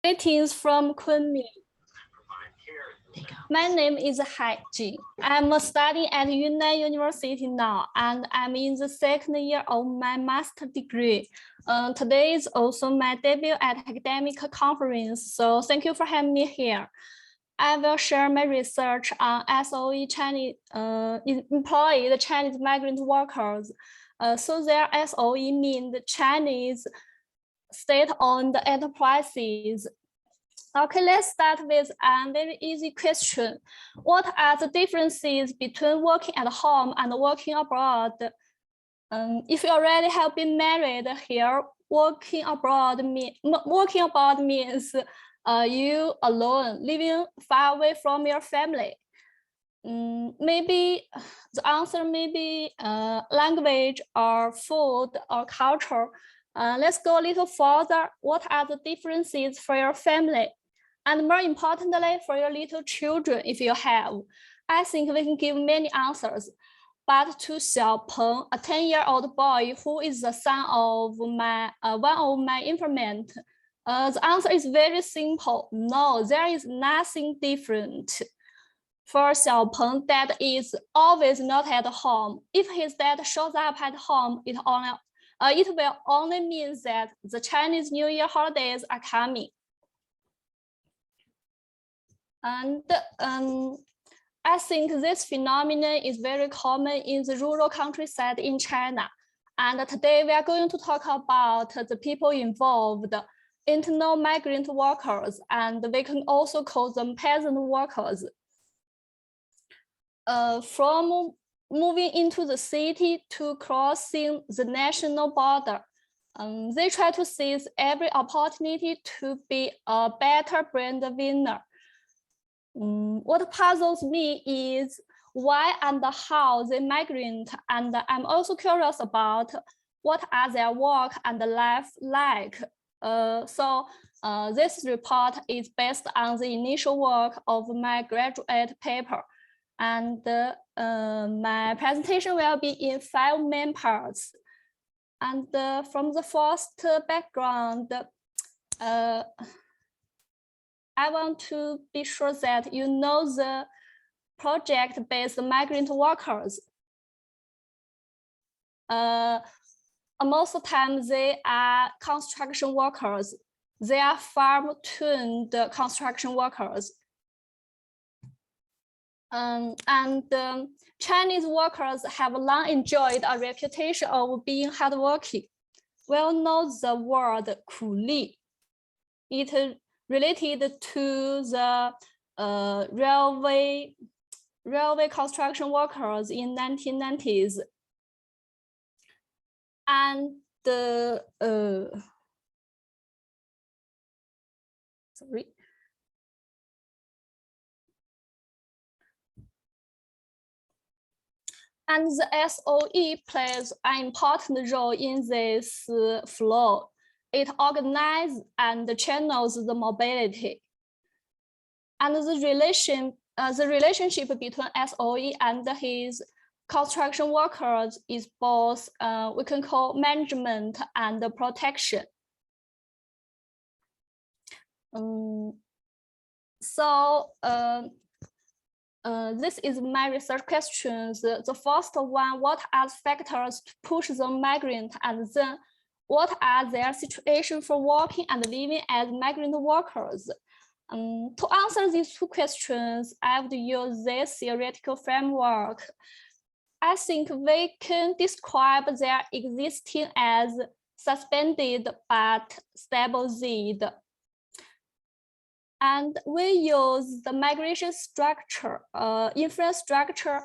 Greetings from Kunming. My name is Haijing. I'm studying at Yunnan University now, and I'm in the second year of my master degree. Today is also my debut at academic conference, so thank you for having me here. I will share my research on SOE Chinese employed Chinese migrant workers. So their SOE means Chinese state-owned enterprises. Okay, let's start with a very easy question. What are the differences between working at home and working abroad? If you already have been married here, working abroad means you alone, living far away from your family. Maybe the answer may be language or food or culture. Let's go a little further. What are the differences for your family? And more importantly, for your little children, if you have. I think we can give many answers. But to Xiaopeng, a 10-year-old boy who is the son of one of my informant, the answer is very simple. No, there is nothing different. For Xiaopeng, dad is always not at home. If his dad shows up at home, it will only mean that the Chinese New Year holidays are coming. And I think this phenomenon is very common in the rural countryside in China. And today we are going to talk about the people involved, internal migrant workers, and we can also call them peasant workers. From moving into the city to crossing the national border, they try to seize every opportunity to be a better brand winner. What puzzles me is why and how they migrate, and I'm also curious about what are their work and life like. This report is based on the initial work of my graduate paper, and my presentation will be in 5 main parts. And from the first background, I want to be sure that you know the project-based migrant workers. Most of the time, they are construction workers. They are farm-tuned construction workers. Chinese workers have long enjoyed a reputation of being hardworking. We all know the word 苦力. It related to the railway construction workers in 1990s. And sorry. And the SOE plays an important role in this flow. It organizes and channels the mobility. And the relationship between SOE and his construction workers is both, we can call management and protection. This is my research questions. The first one, what are the factors to push the migrant, and then what are their situations for working and living as migrant workers? To answer these 2 questions, I would use this theoretical framework. I think we can describe their existing as suspended but stable Z. And we use the migration structure, infrastructure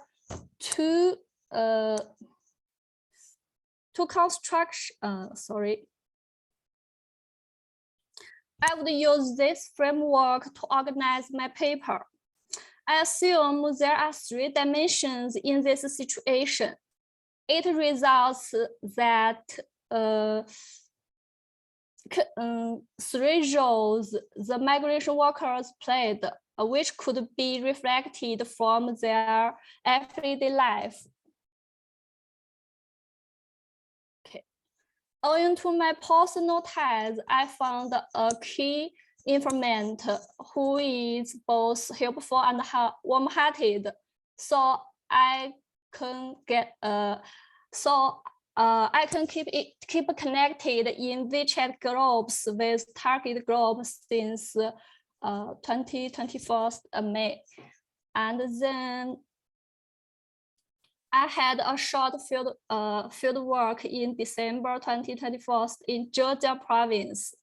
to construct, sorry. I would use this framework to organize my paper. I assume there are 3 dimensions in this situation. It results that 3 roles the migration workers played, which could be reflected from their everyday life. Okay. Owing to my personal ties, I found a key informant who is both helpful and warm-hearted, so I can keep connected in WeChat groups with target groups since 2021 May, and then I had a short field work in December 2024 in Georgia province.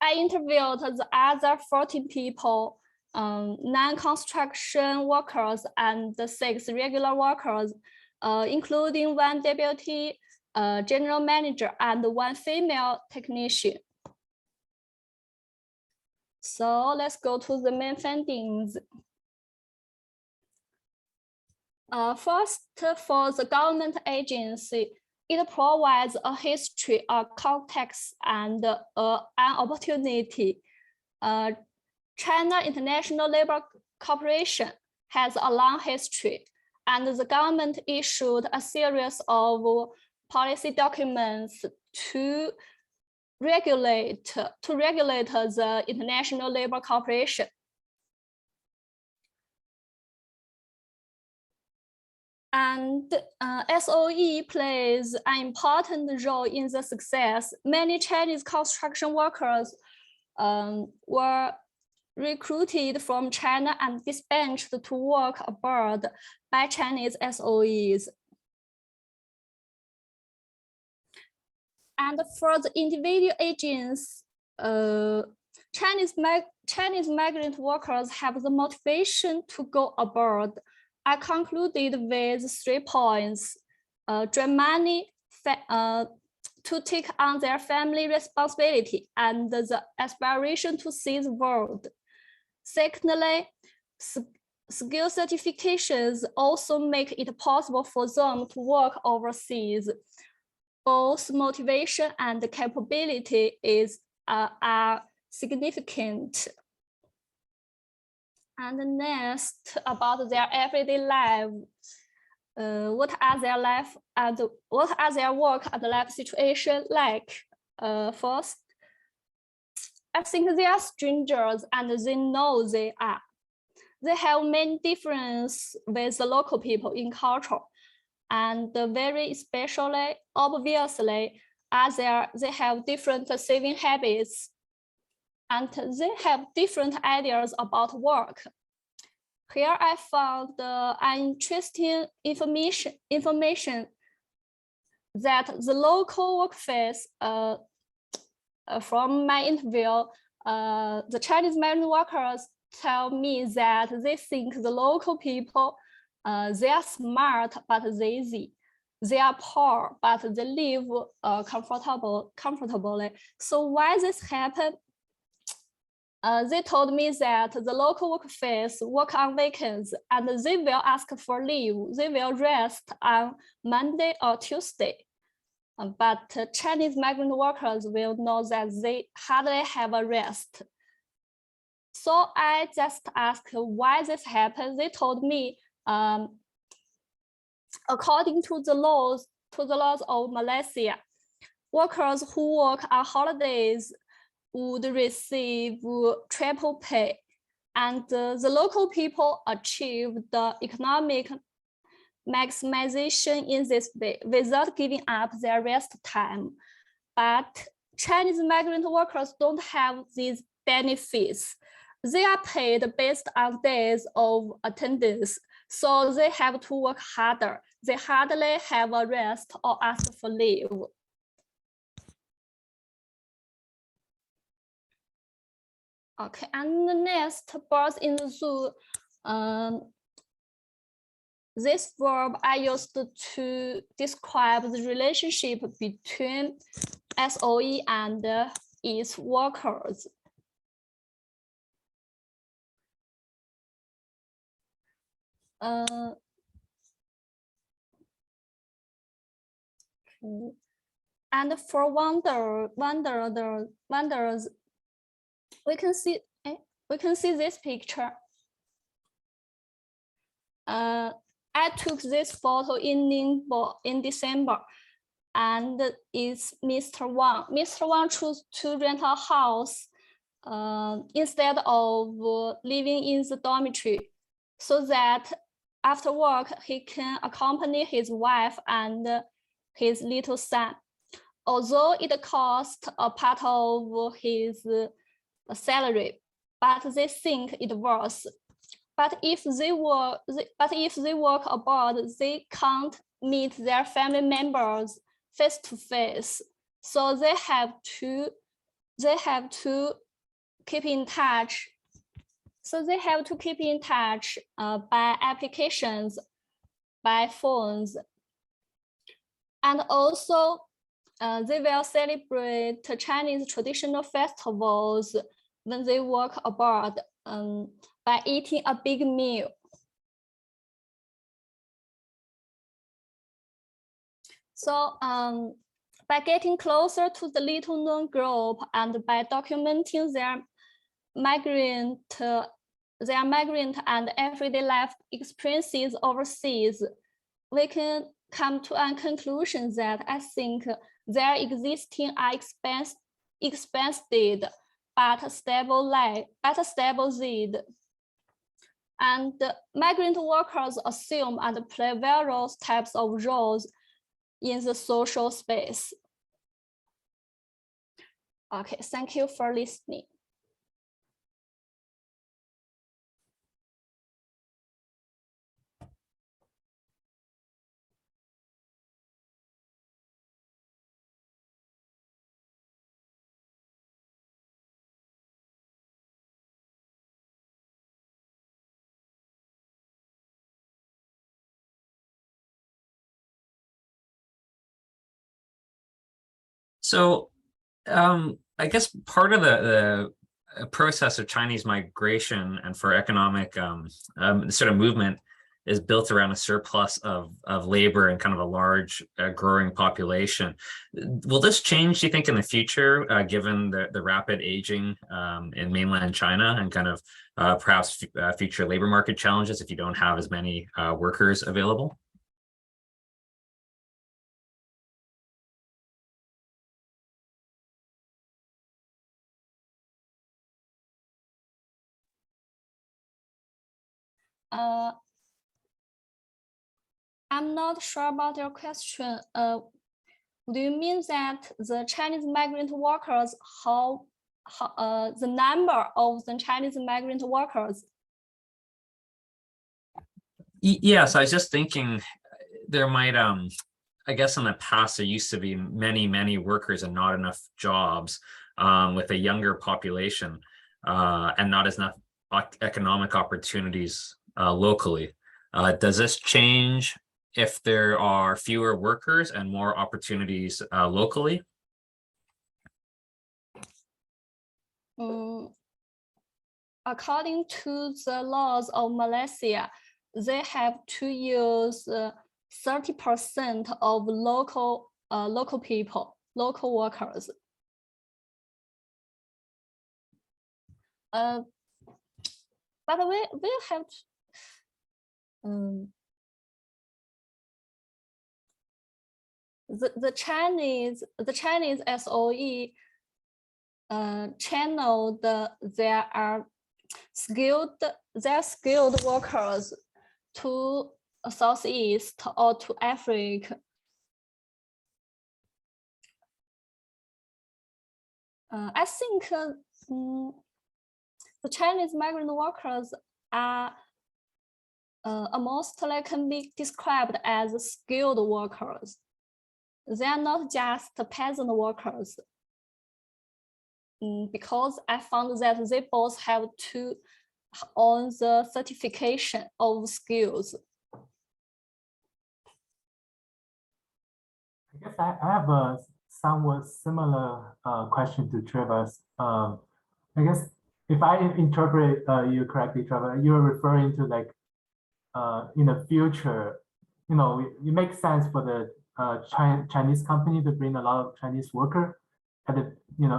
I interviewed the other 14 people, non-construction workers and 6 regular workers, including 1 deputy general manager and 1 female technician. So let's go to the main findings. First, for the government agency, it provides a history, a context, and an opportunity. China International Labour Corporation has a long history, and the government issued a series of policy documents to regulate the International Labour Corporation. And SOE plays an important role in the success. Many Chinese construction workers were recruited from China and dispatched to work abroad by Chinese SOEs. And for the individual agents, Chinese migrant workers have the motivation to go abroad. I concluded with 3 points: draw money to take on their family responsibility and the aspiration to see the world. Secondly, skill certifications also make it possible for them to work overseas. Both motivation and capability are significant. And next, about their everyday life. What are their life and what are their work and life situation like? First, I think they are strangers and they know they are. They have many differences with the local people in culture, and very especially, obviously, they have different saving habits, and they have different ideas about work. Here I found an interesting information that the local workforce, from my interview, the Chinese migrant workers tell me that they think the local people, they are smart but lazy. They are poor but they live comfortably. So why this happened? They told me that the local workforce work on weekends and they will ask for leave. They will rest on Monday or Tuesday. But Chinese migrant workers will know that they hardly have a rest. So I just asked why this happened. They told me, according to the laws of Malaysia, workers who work on holidays would receive triple pay, and the local people achieve the economic maximization in this way without giving up their rest time. But Chinese migrant workers don't have these benefits. They are paid based on days of attendance, so they have to work harder. They hardly have a rest or ask for leave. Okay, and the next, birds in the zoo. This verb I used to describe the relationship between SOE and its workers. And for wanderers, we can see this picture. I took this photo in Ningbo in December, and it's Mr. Wang. Mr. Wang chose to rent a house instead of living in the dormitory, so that after work he can accompany his wife and his little son. Although it cost a part of his salary, but they think it worth. But if they work abroad, they can't meet their family members face to face, so they have to keep in touch. So they have to keep in touch by applications, by phones, and also they will celebrate Chinese traditional festivals when they work abroad by eating a big meal. So by getting closer to the little known group and by documenting their migrant and everyday life experiences overseas, we can come to a conclusion that I think their existing are expensive but stable Z. And migrant workers assume and play various types of roles in the social space. Okay, thank you for listening. So I guess part of the process of Chinese migration and for economic sort of movement is built around a surplus of labor and kind of a large growing population. Will this change, do you think, in the future, given the rapid aging in mainland China and kind of perhaps future labor market challenges if you don't have as many workers available? I'm not sure about your question. Do you mean that the Chinese migrant workers, the number of the Chinese migrant workers? Yes, I was just thinking there might, I guess in the past, there used to be many workers and not enough jobs with a younger population and not as enough economic opportunities locally. Does this change if there are fewer workers and more opportunities locally? According to the laws of Malaysia, they have to use 30% of local workers. But we have the Chinese SOE channel their skilled workers to Southeast or to Africa. I think the Chinese migrant workers are mostly can be described as skilled workers. They are not just peasant workers, because I found that they both have to own the certification of skills. I guess I have a somewhat similar question to Trevor's. I guess if I interpret you correctly, Trevor, you're referring to like in the future, you know, it makes sense for the Chinese company to bring a lot of Chinese worker at the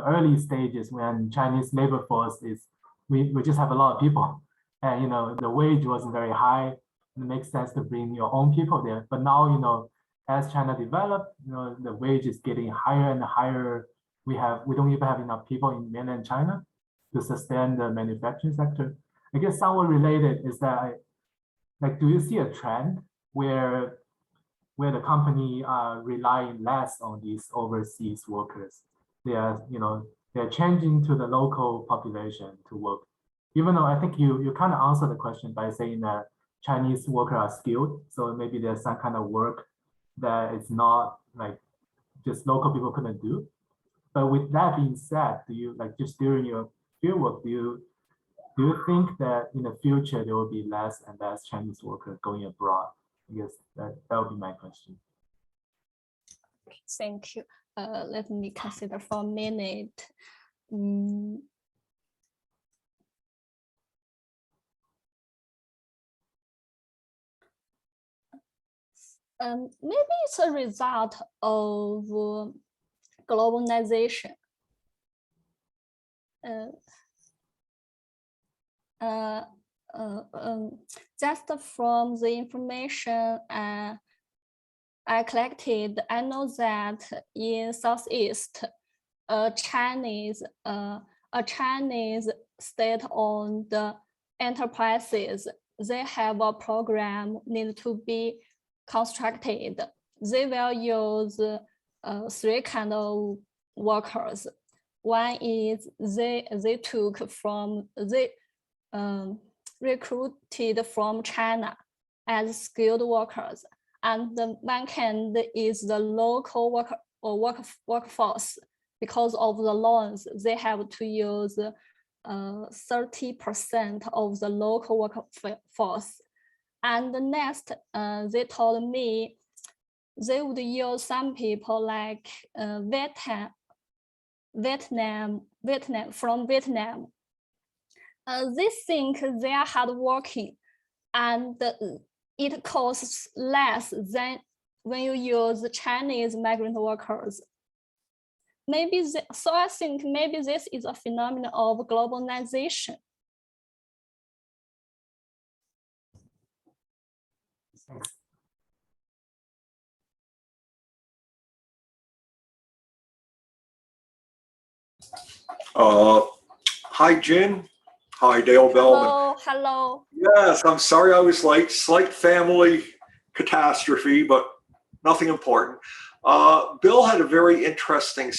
early stages when Chinese labor force is we just have a lot of people, and the wage wasn't very high. It makes sense to bring your own people there. But now as China developed, the wage is getting higher and higher. We don't even have enough people in mainland China to sustain the manufacturing sector. I guess somewhat related is that, do you see a trend where the company are relying less on these overseas workers? They are, they're changing to the local population to work. Even though I think you kind of answered the question by saying that Chinese workers are skilled, so maybe there's some kind of work that it's not like just local people couldn't do. But with that being said, do you just during your fieldwork, do you think that in the future there will be less and less Chinese workers going abroad? I guess that would be my question. Thank you. Let me consider for a minute. Maybe it's a result of globalization. Just from the information I collected, I know that in Southeast, a Chinese state-owned enterprises, they have a program need to be constructed. They will use three kind of workers. One is they recruited from China as skilled workers, and the one kind is the local workforce. Because of the loans, they have to use 30% of the local workforce. And the next, they told me they would use some people like Vietnam. They think they are hardworking, and it costs less than when you use Chinese migrant workers. So I think maybe this is a phenomenon of globalization. Hi, Jin. Hi, Dale Belman. Hello. Yes, I'm sorry I was late. Slight family catastrophe, but nothing important. Bill had a very interesting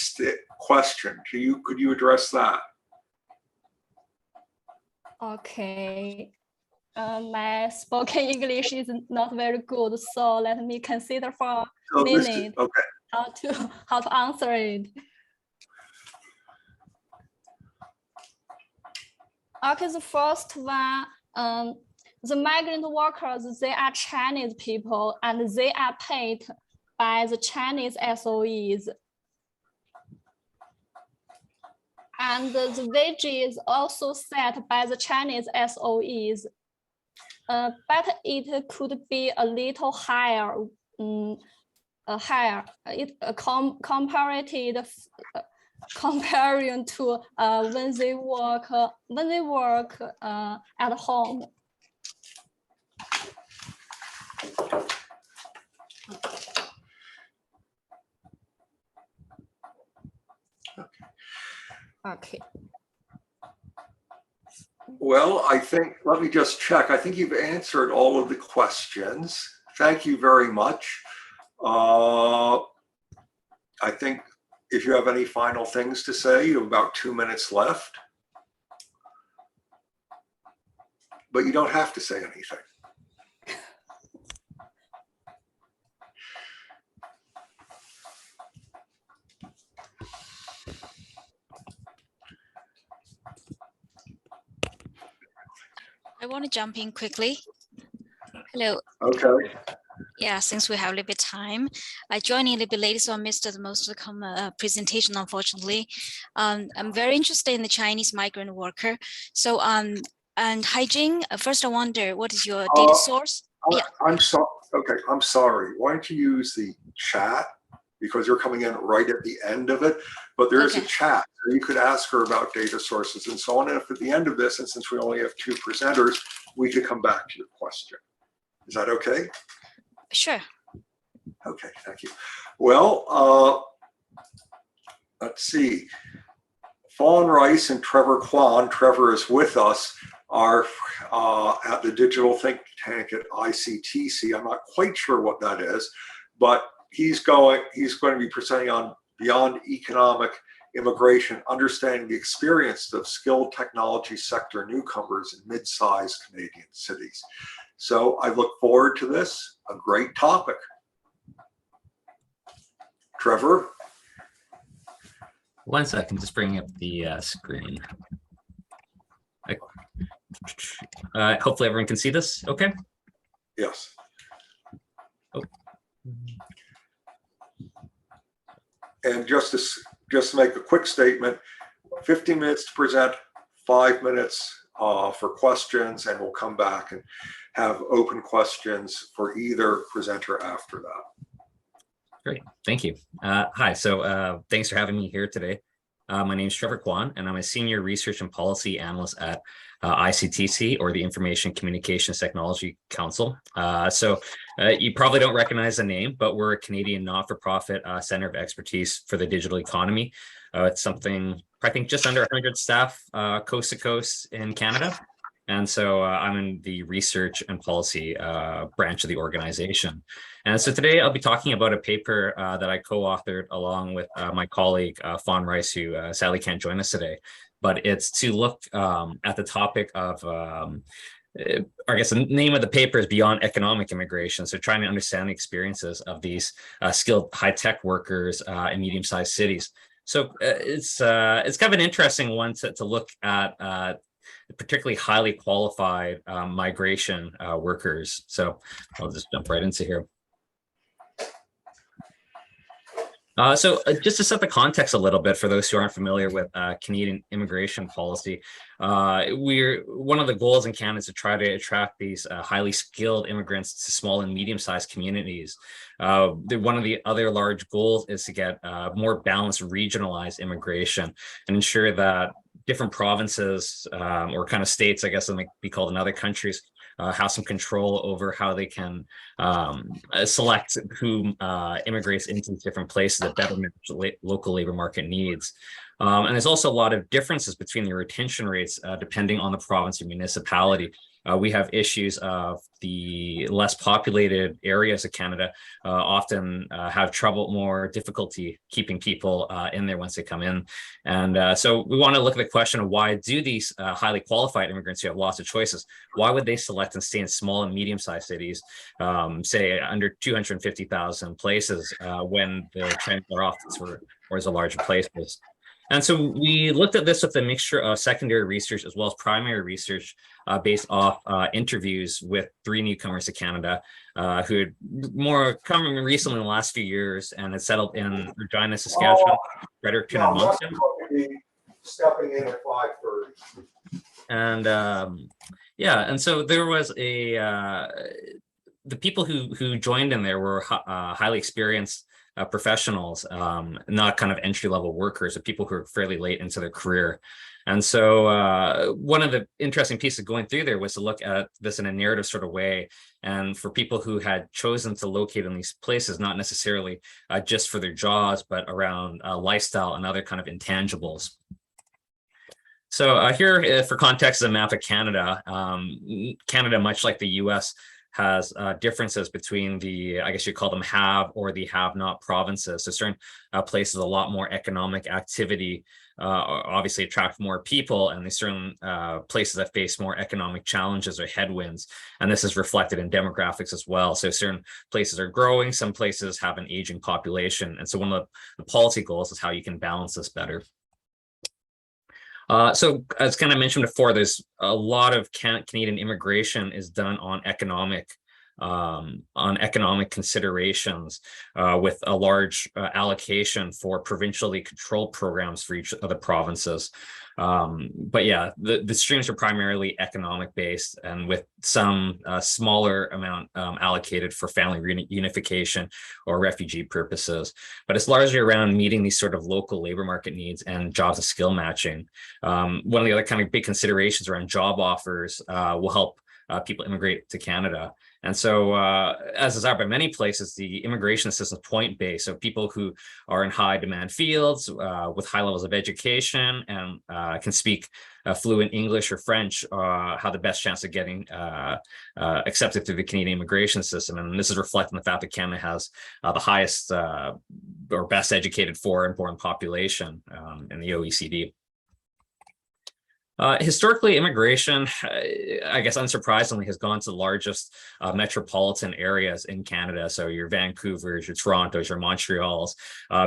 question. Could you address that? Okay. My spoken English is not very good, so let me consider for a minute how to answer it. Okay, the first one, the migrant workers, they are Chinese people and they are paid by the Chinese SOEs. And the wage is also set by the Chinese SOEs, but it could be a little higher, comparing to when they work at home. Okay. Well, let me just check. I think you've answered all of the questions. Thank you very much. I think if you have any final things to say, you have about 2 minutes left. But you don't have to say anything. I want to jump in quickly. Hello. Okay. Yeah, since we have a little bit of time, I joined in a little bit late, so I missed most of the presentation, unfortunately. I'm very interested in the Chinese migrant worker. So, and Haijing, first I wonder, what is your data source? I'm sorry. Okay, I'm sorry. Why don't you use the chat, because you're coming in right at the end of it, but there is a chat. So you could ask her about data sources and so on. And if at the end of this, and since we only have 2 presenters, we could come back to your question. Is that okay? Sure. Okay, thank you. Well, let's see. Faun Rice and Trevor Quan, Trevor is with us, are at the digital think tank at ICTC. I'm not quite sure what that is, but he's going to be presenting on Beyond Economic Immigration, Understanding the Experience of Skilled Technology Sector Newcomers in Mid-sized Canadian Cities. So I look forward to this, a great topic. Trevor? One second, just bringing up the screen. Hopefully everyone can see this, okay? Yes. Oh. And just to make a quick statement, 15 minutes to present, 5 minutes for questions, and we'll come back and have open questions for either presenter after that. Great, thank you. Hi, so thanks for having me here today. My name is Trevor Quan, and I'm a senior research and policy analyst at ICTC, or the Information Communications Technology Council. You probably don't recognize the name, but we're a Canadian not-for-profit center of expertise for the digital economy. It's something, I think, just under 100 staff coast to coast in Canada. And so I'm in the research and policy branch of the organization. And so today I'll be talking about a paper that I co-authored along with my colleague, Faun Rice, who sadly can't join us today. But it's to look at the topic of, I guess the name of the paper is Beyond Economic Immigration. So trying to understand the experiences of these skilled high-tech workers in medium-sized cities. So it's kind of an interesting one to look at particularly highly qualified migration workers. So I'll just jump right into here. Just to set the context a little bit for those who aren't familiar with Canadian immigration policy, one of the goals in Canada is to try to attract these highly skilled immigrants to small and medium-sized communities. One of the other large goals is to get more balanced regionalized immigration and ensure that different provinces or kind of states, I guess it might be called in other countries, have some control over how they can select who immigrates into different places that better match local labor market needs. And there's also a lot of differences between the retention rates depending on the province or municipality. We have issues of the less populated areas of Canada often have more difficulty keeping people in there once they come in. And so we want to look at the question of why do these highly qualified immigrants who have lots of choices, why would they select and stay in small and medium-sized cities, say under 250,000 places when the trends are often towards the larger places? And so we looked at this with a mixture of secondary research as well as primary research based off interviews with 3 newcomers to Canada who had more come recently in the last few years and had settled in Regina, Saskatchewan, Fredericton, and Moncton. Stepping in at 5:30. And and so there was the people who joined in there were highly experienced professionals, not kind of entry-level workers, or people who are fairly late into their career. And so one of the interesting pieces going through there was to look at this in a narrative sort of way. And for people who had chosen to locate in these places, not necessarily just for their jobs, but around lifestyle and other kind of intangibles. So here, for context, is a map of Canada. Canada, much like the US, has differences between the, I guess you call them have or the have-not provinces. So certain places, a lot more economic activity, obviously attract more people, and there's certain places that face more economic challenges or headwinds. And this is reflected in demographics as well. So certain places are growing, some places have an aging population. And so one of the policy goals is how you can balance this better. So as kind of mentioned before, there's a lot of Canadian immigration is done on economic considerations with a large allocation for provincially controlled programs for each of the provinces. But yeah, the streams are primarily economic based, and with some smaller amount allocated for family reunification or refugee purposes. But it's largely around meeting these sort of local labor market needs and jobs and skill matching. One of the other kind of big considerations around job offers will help people immigrate to Canada. And so, as is out by many places, the immigration system is point-based. So people who are in high demand fields with high levels of education and can speak fluent English or French have the best chance of getting accepted through the Canadian immigration system. And this is reflecting the fact that Canada has the highest or best educated foreign-born population in the OECD. Historically, immigration, I guess unsurprisingly, has gone to the largest metropolitan areas in Canada. So your Vancouvers, your Torontos, your Montreals,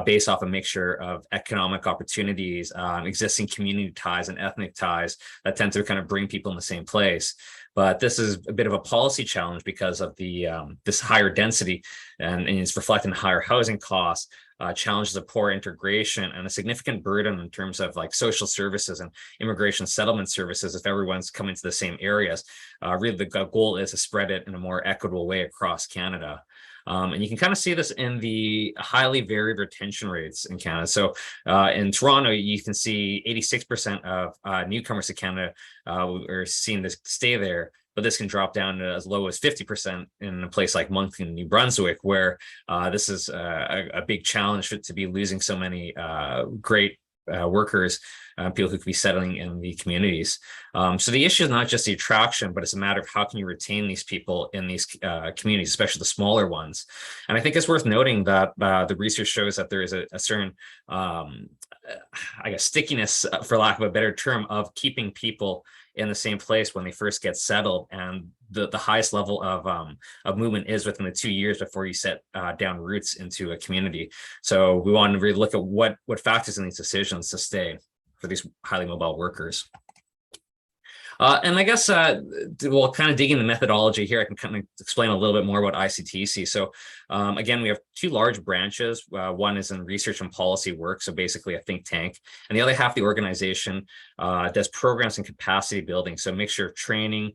based off a mixture of economic opportunities, existing community ties and ethnic ties that tend to kind of bring people in the same place. But this is a bit of a policy challenge because of the this higher density, and it's reflecting higher housing costs, challenges of poor integration, and a significant burden in terms of like social services and immigration settlement services if everyone's coming to the same areas. Really, the goal is to spread it in a more equitable way across Canada. And you can kind of see this in the highly varied retention rates in Canada. So in Toronto, you can see 86% of newcomers to Canada are seen to stay there, but this can drop down to as low as 50% in a place like Moncton, New Brunswick, where this is a big challenge to be losing so many great workers, people who could be settling in the communities. So the issue is not just the attraction, but it's a matter of how can you retain these people in these communities, especially the smaller ones. And I think it's worth noting that the research shows that there is a certain, I guess, stickiness, for lack of a better term, of keeping people in the same place when they first get settled, and the highest level of movement is within the 2 years before you set down roots into a community. So we want to really look at what factors in these decisions to stay for these highly mobile workers. And I guess we'll kind of dig into methodology here. I can kind of explain a little bit more about ICTC. So again, we have two large branches. One is in research and policy work, so basically a think tank. And the other half of the organization does programs and capacity building. So a mixture of training,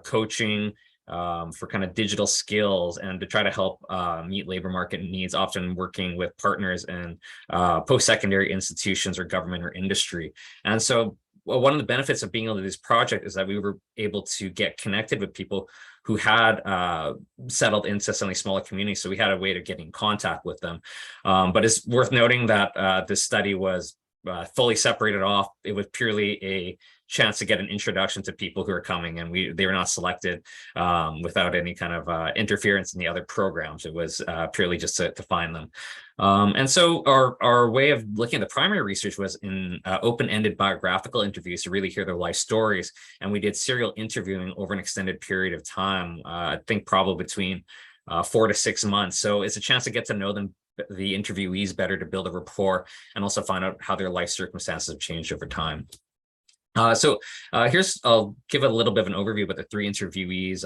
coaching, for kind of digital skills and to try to help meet labor market needs, often working with partners in post-secondary institutions or government or industry. And so one of the benefits of being able to do this project is that we were able to get connected with people who had settled into some of these smaller communities. So we had a way to get in contact with them. But it's worth noting that this study was fully separated off. It was purely a chance to get an introduction to people who are coming, and they were not selected without any kind of interference in the other programs. It was purely just to find them. And so our way of looking at the primary research was in open-ended biographical interviews to really hear their life stories. And we did serial interviewing over an extended period of time, I think probably between 4 to 6 months. So it's a chance to get to know them, the interviewees, better, to build a rapport and also find out how their life circumstances have changed over time. I'll give a little bit of an overview about the 3 interviewees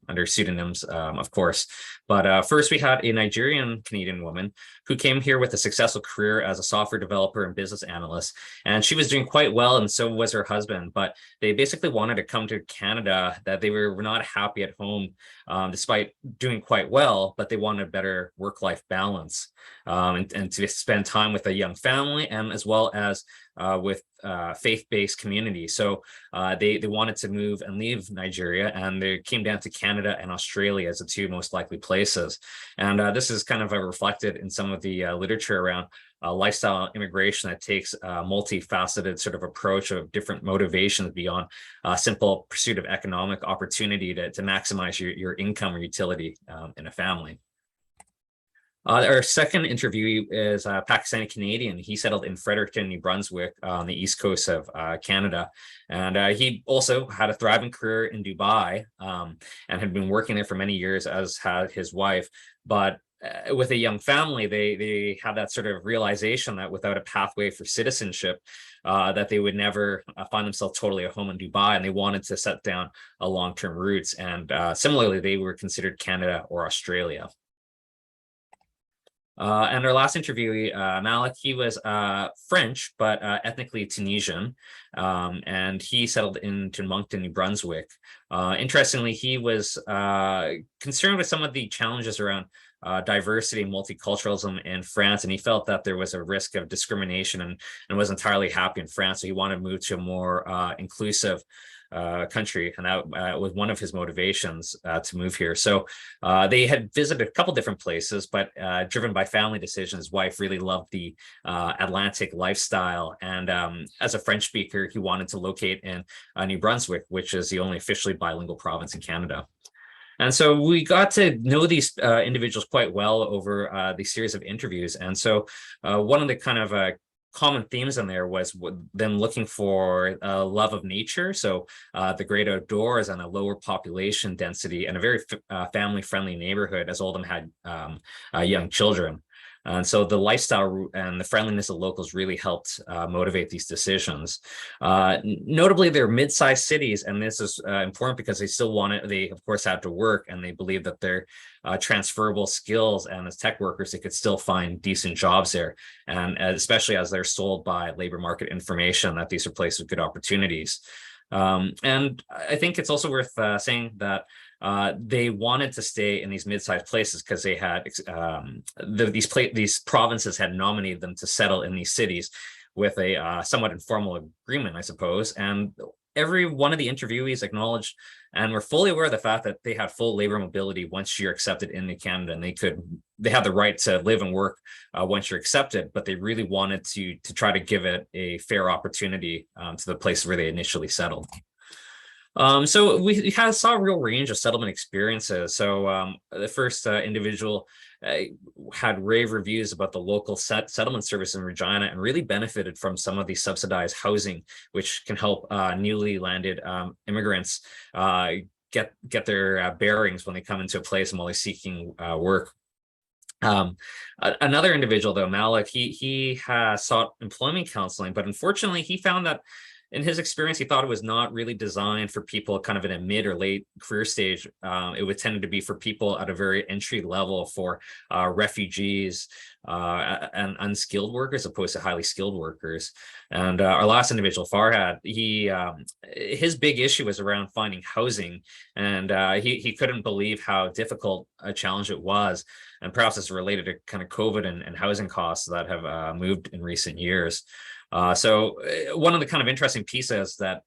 under pseudonyms, of course. But first, we had a Nigerian Canadian woman who came here with a successful career as a software developer and business analyst. And she was doing quite well, and so was her husband. But they basically wanted to come to Canada, that they were not happy at home, despite doing quite well, but they wanted a better work-life balance and to spend time with a young family, and as well as with faith-based community. So they wanted to move and leave Nigeria, and they came down to Canada and Australia as the 2 most likely places. And this is kind of reflected in some of the literature around lifestyle immigration that takes a multifaceted sort of approach of different motivations beyond simple pursuit of economic opportunity to maximize your income or utility in a family. Our second interviewee is a Pakistani Canadian. He settled in Fredericton, New Brunswick, on the east coast of Canada. And he also had a thriving career in Dubai and had been working there for many years, as had his wife. But with a young family, they had that sort of realization that without a pathway for citizenship, that they would never find themselves totally at home in Dubai, and they wanted to set down a long-term roots. And similarly, they were considered Canada or Australia. And our last interviewee, Malik, he was French, but ethnically Tunisian, and he settled into Moncton, New Brunswick. Interestingly, he was concerned with some of the challenges around diversity and multiculturalism in France, and he felt that there was a risk of discrimination and was entirely happy in France. So he wanted to move to a more inclusive country, and that was one of his motivations to move here. So they had visited a couple different places, but driven by family decision, his wife really loved the Atlantic lifestyle, and as a French speaker, he wanted to locate in New Brunswick, which is the only officially bilingual province in Canada. And so we got to know these individuals quite well over the series of interviews. And so one of the kind of common themes in there was them looking for a love of nature, so the great outdoors and a lower population density and a very family-friendly neighborhood, as all of them had young children. And so the lifestyle and the friendliness of locals really helped motivate these decisions. Notably, they're mid-sized cities, and this is important because they of course had to work, and they believe that their transferable skills, and as tech workers, they could still find decent jobs there. And especially as they're sold by labor market information, that these are places with good opportunities. And I think it's also worth saying that they wanted to stay in these mid-sized places because they had these provinces had nominated them to settle in these cities with a somewhat informal agreement, I suppose. And every one of the interviewees acknowledged and were fully aware of the fact that they had full labor mobility once you're accepted into Canada, and they had the right to live and work once you're accepted, but they really wanted to try to give it a fair opportunity to the place where they initially settled. So we saw a real range of settlement experiences. So the first individual had rave reviews about the local settlement service in Regina, and really benefited from some of the subsidized housing, which can help newly landed immigrants get their bearings when they come into a place and while they're seeking work. Another individual, though, Malik, he has sought employment counseling, but unfortunately he found that in his experience, he thought it was not really designed for people kind of in a mid or late career stage. It would tend to be for people at a very entry level, for refugees and unskilled workers, opposed to highly skilled workers. And our last individual, Farhad, his big issue was around finding housing, and he couldn't believe how difficult a challenge it was. And perhaps it's related to kind of COVID and housing costs that have moved in recent years. So one of the kind of interesting pieces that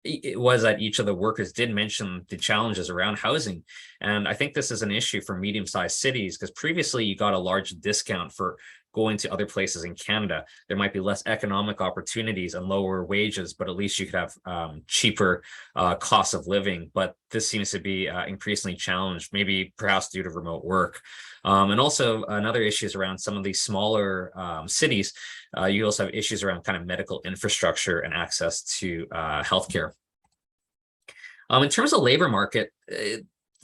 it was that each of the workers did mention the challenges around housing. And I think this is an issue for medium-sized cities, because previously you got a large discount for going to other places in Canada. There might be less economic opportunities and lower wages, but at least you could have cheaper costs of living. But this seems to be increasingly challenged, maybe perhaps due to remote work. And also another issue is around some of these smaller cities. You also have issues around kind of medical infrastructure and access to healthcare. In terms of labor market,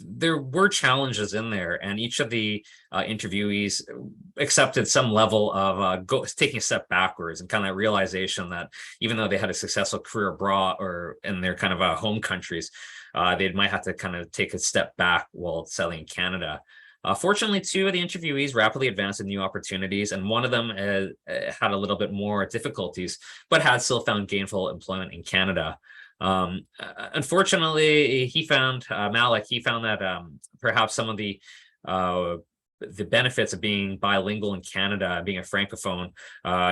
there were challenges in there, and each of the interviewees accepted some level of taking a step backwards, and kind of that realization that even though they had a successful career abroad or in their kind of home countries, they might have to kind of take a step back while settling in Canada. Fortunately, two of the interviewees rapidly advanced in new opportunities, and one of them had a little bit more difficulties, but had still found gainful employment in Canada. Unfortunately, he found Malik. He found that perhaps some of the benefits of being bilingual in Canada, being a francophone,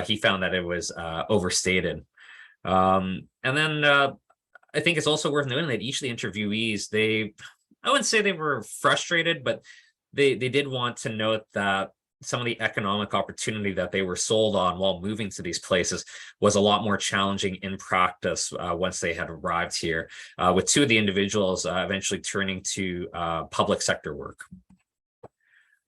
he found that it was overstated. And then I think it's also worth noting that each of the interviewees, I wouldn't say they were frustrated, but they did want to note that some of the economic opportunity that they were sold on while moving to these places was a lot more challenging in practice once they had arrived here, with two of the individuals eventually turning to public sector work.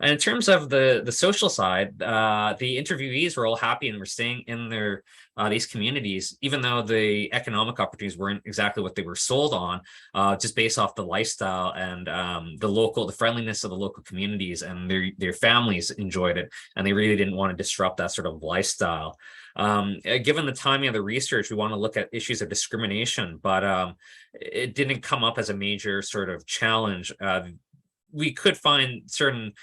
And in terms of the social side, the interviewees were all happy and were staying in their these communities, even though the economic opportunities weren't exactly what they were sold on, just based off the lifestyle and the friendliness of the local communities, and their families enjoyed it, and they really didn't want to disrupt that sort of lifestyle. Given the timing of the research, we want to look at issues of discrimination, but it didn't come up as a major sort of challenge. We could find certain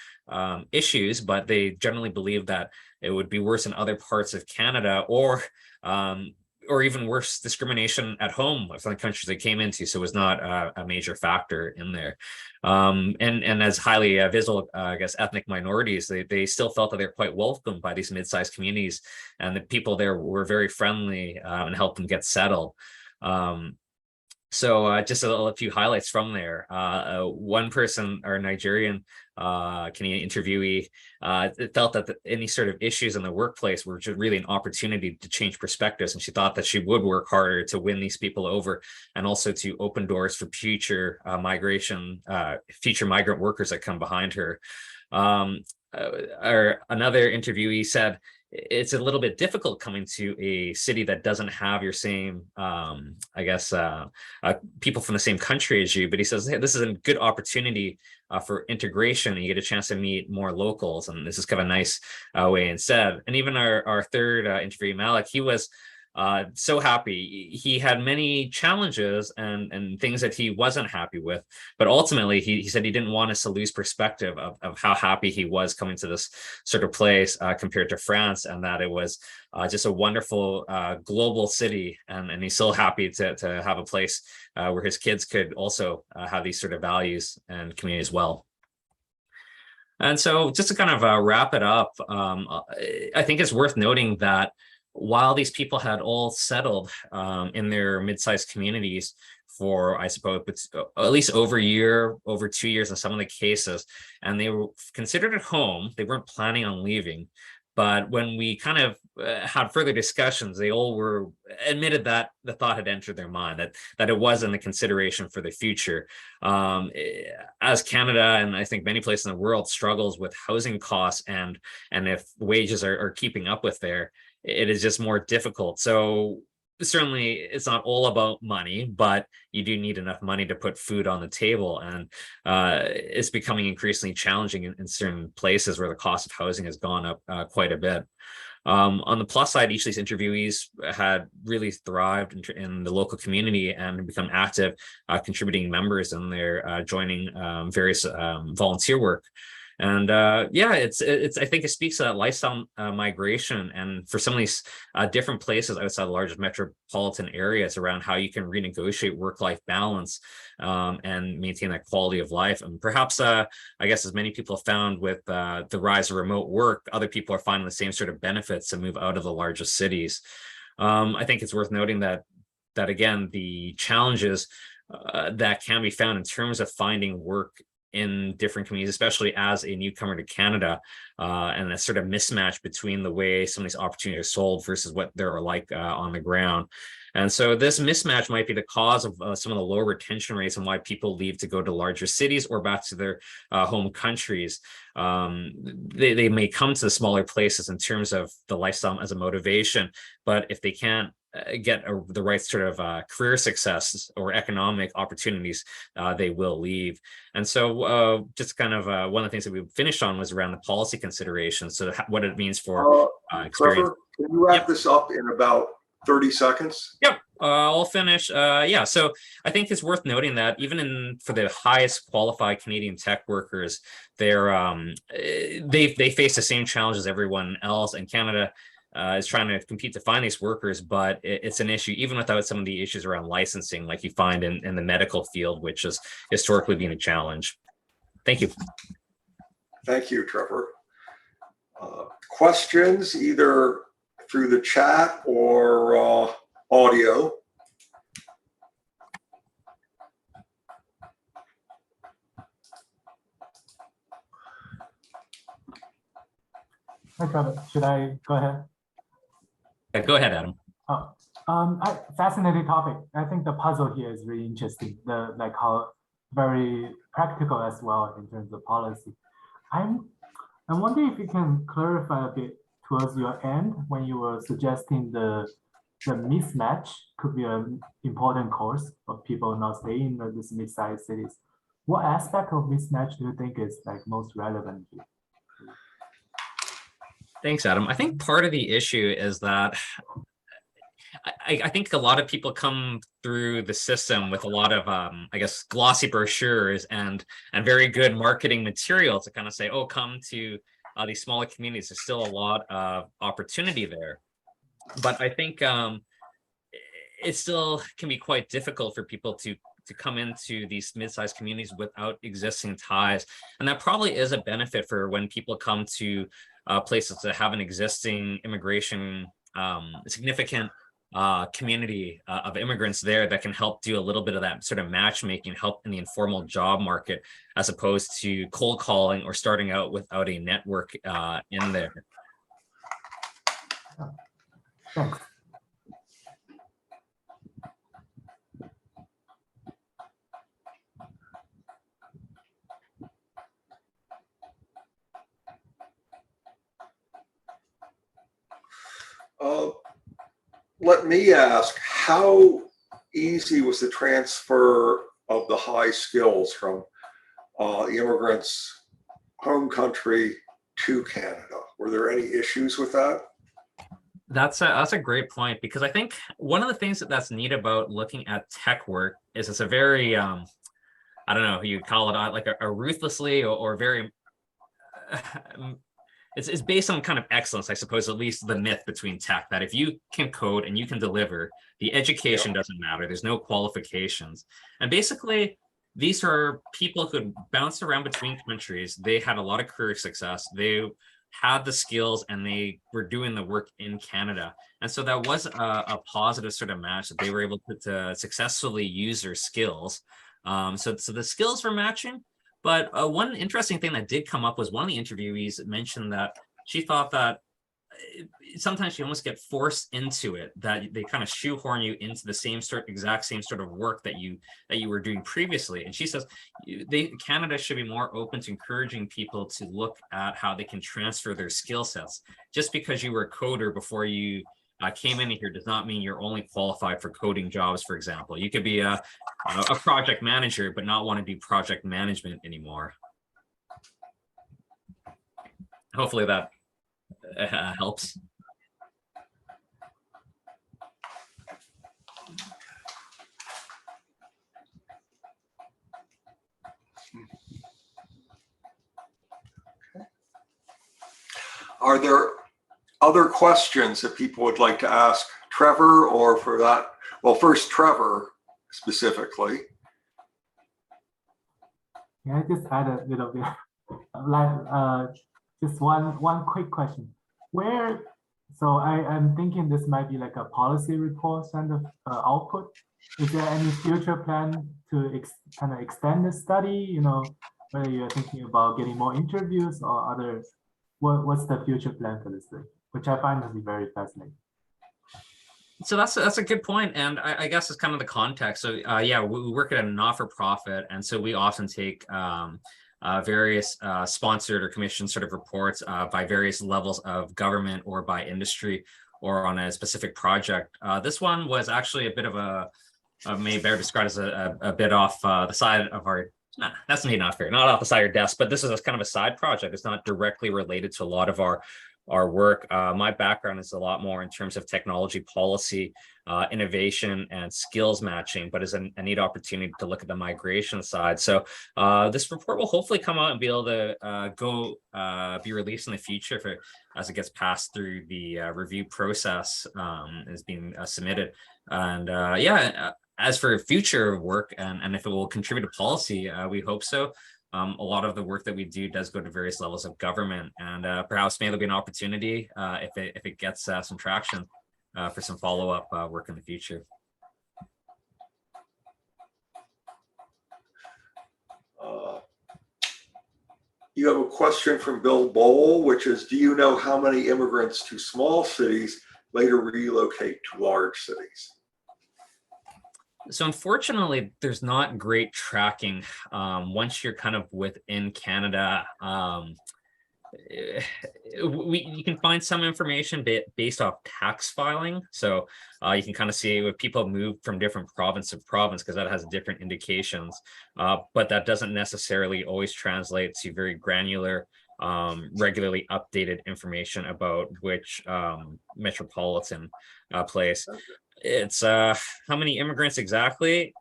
issues, but they generally believe that it would be worse in other parts of Canada, or or even worse, discrimination at home from the countries they came into. So it was not a major factor in there. And as highly visible, I guess, ethnic minorities, they still felt that they're quite welcomed by these mid-sized communities, and the people there were very friendly and helped them get settled. So just a few highlights from there. One person, our Nigerian Canadian interviewee, felt that any sort of issues in the workplace were just really an opportunity to change perspectives, and she thought that she would work harder to win these people over, and also to open doors for future future migrant workers that come behind her. Another interviewee said, it's a little bit difficult coming to a city that doesn't have your same, I guess, people from the same country as you. But he says, hey, this is a good opportunity for integration, and you get a chance to meet more locals. And this is kind of a nice way instead. And even our third interviewee, Malik, he was so happy. He had many challenges and things that he wasn't happy with, but ultimately he said he didn't want us to lose perspective of how happy he was coming to this sort of place compared to France, and that it was just a wonderful global city, and he's so happy to have a place where his kids could also have these sort of values and community as well. And so just to kind of wrap it up, I think it's worth noting that while these people had all settled in their mid-sized communities for, I suppose, at least over a year, over 2 years in some of the cases, and they were considered at home, they weren't planning on leaving. But when we kind of had further discussions, they all were admitted that the thought had entered their mind, that it wasn't a consideration for the future. As Canada, and I think many places in the world, struggles with housing costs, and if wages are keeping up with there, it is just more difficult. So certainly it's not all about money, but you do need enough money to put food on the table. And it's becoming increasingly challenging in certain places where the cost of housing has gone up quite a bit. On the plus side, each of these interviewees had really thrived in the local community and become active contributing members, and they're joining various volunteer work. And yeah, it's I think it speaks to that lifestyle migration, and for some of these different places outside the largest metropolitan areas, around how you can renegotiate work-life balance and maintain that quality of life. And perhaps I guess, as many people have found with the rise of remote work, other people are finding the same sort of benefits to move out of the largest cities. I think it's worth noting that again, the challenges that can be found in terms of finding work in different communities, especially as a newcomer to Canada, and that sort of mismatch between the way some of these opportunities are sold versus what they're like on the ground. And so this mismatch might be the cause of some of the lower retention rates and why people leave to go to larger cities or back to their home countries. They may come to the smaller places in terms of the lifestyle as a motivation, but if they can't get the right sort of career success or economic opportunities, they will leave. And so just kind of one of the things that we finished on was around the policy considerations. So what it means for experience. Trevor, can you wrap this up in about 30 seconds? Yep, I'll finish. Yeah, so I think it's worth noting that even for the highest qualified Canadian tech workers, they face the same challenges as everyone else, and Canada is trying to compete to find these workers, but it's an issue even without some of the issues around licensing, like you find in the medical field, which has historically been a challenge. Thank you. Thank you, Trevor. Questions either through the chat or audio? Hi, Trevor. Should I go ahead? Go ahead, Adam. Fascinating topic. I think the puzzle here is really interesting. Like how very practical as well in terms of policy. I'm wondering if you can clarify a bit towards your end when you were suggesting the mismatch could be an important cause of people not staying in these mid-sized cities. What aspect of mismatch do you think is like most relevant here? Thanks, Adam. I think part of the issue is that I think a lot of people come through the system with a lot of, I guess, glossy brochures and very good marketing material to kind of say, oh, come to these smaller communities. There's still a lot of opportunity there. But I think it still can be quite difficult for people to come into these mid-sized communities without existing ties. And that probably is a benefit for when people come to places that have an existing immigration, significant community of immigrants there that can help do a little bit of that sort of matchmaking, help in the informal job market, as opposed to cold calling or starting out without a network in there. Thanks. Let me ask, how easy was the transfer of the high skills from the immigrants' home country to Canada? Were there any issues with that? That's a great point, because I think one of the things that's neat about looking at tech work is it's a very, I don't know, you call it like a ruthlessly or very, it's based on kind of excellence, I suppose, at least the myth between tech, that if you can code and you can deliver, the education doesn't matter. There's no qualifications. And basically, these are people who bounced around between countries. They had a lot of career success. They had the skills and they were doing the work in Canada. And so that was a positive sort of match, that they were able to successfully use their skills. So the skills were matching. But one interesting thing that did come up was one of the interviewees mentioned that she thought that sometimes you almost get forced into it, that they kind of shoehorn you into the exact same sort of work that you were doing previously. And she says Canada should be more open to encouraging people to look at how they can transfer their skill sets. Just because you were a coder before you came in here does not mean you're only qualified for coding jobs. For example, you could be a project manager but not want to do project management anymore. Hopefully that helps. Are there other questions that people would like to ask Trevor, or for that? Well, first, Trevor specifically. Can I just add a little bit? Like, just one quick question. So I'm thinking this might be like a policy report kind of output. Is there any future plan to kind of extend the study? You know, whether you're thinking about getting more interviews or other, what's the future plan for this thing? Which I find to be very fascinating. So that's a good point, and I guess it's kind of the context. So yeah, we work at a not-for-profit, and so we often take various sponsored or commissioned sort of reports by various levels of government or by industry or on a specific project. This one was actually a bit of a maybe better described as a bit off the side of our. Nah, that's maybe not fair. Not off the side of your desk, but this is kind of a side project. It's not directly related to a lot of our work. My background is a lot more in terms of technology policy, innovation, and skills matching, but is a neat opportunity to look at the migration side. So this report will hopefully come out and be able to be released in the future as it gets passed through the review process is being submitted. And yeah, as for future work and if it will contribute to policy, we hope so. A lot of the work that we do does go to various levels of government, and perhaps maybe there'll be an opportunity if it gets some traction for some follow-up work in the future. You have a question from Bill Bowl, which is, do you know how many immigrants to small cities later relocate to large cities? So unfortunately, there's not great tracking. Once you're kind of within Canada, you can find some information based off tax filing. So you can kind of see if people move from different province to province, because that has different indications. But that doesn't necessarily always translate to very granular, regularly updated information about which metropolitan place. It's how many immigrants exactly?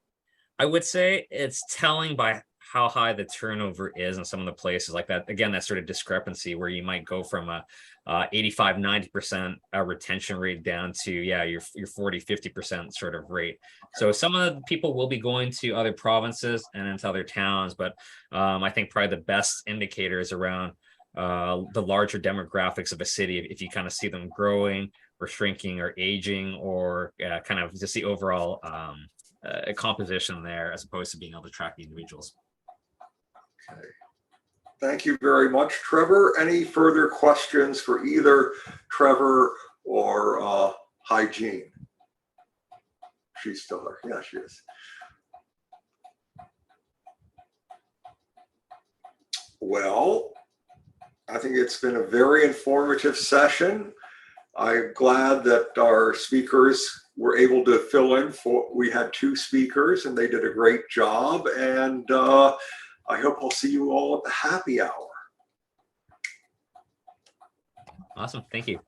I would say it's telling by how high the turnover is in some of the places like that. Again, that sort of discrepancy where you might go from a 85, 90% retention rate down to, yeah, your 40, 50% sort of rate. So some of the people will be going to other provinces and into other towns, but I think probably the best indicator is around the larger demographics of a city. If you kind of see them growing or shrinking or aging, or kind of just the overall composition there, as opposed to being able to track the individuals. Okay. Thank you very much, Trevor. Any further questions for either Trevor or Haijing? She's still there. Yeah, she is. Well, I think it's been a very informative session. I'm glad that our speakers were able to fill in for, we had 2 speakers and they did a great job. And I hope I'll see you all at the happy hour. Awesome. Thank you.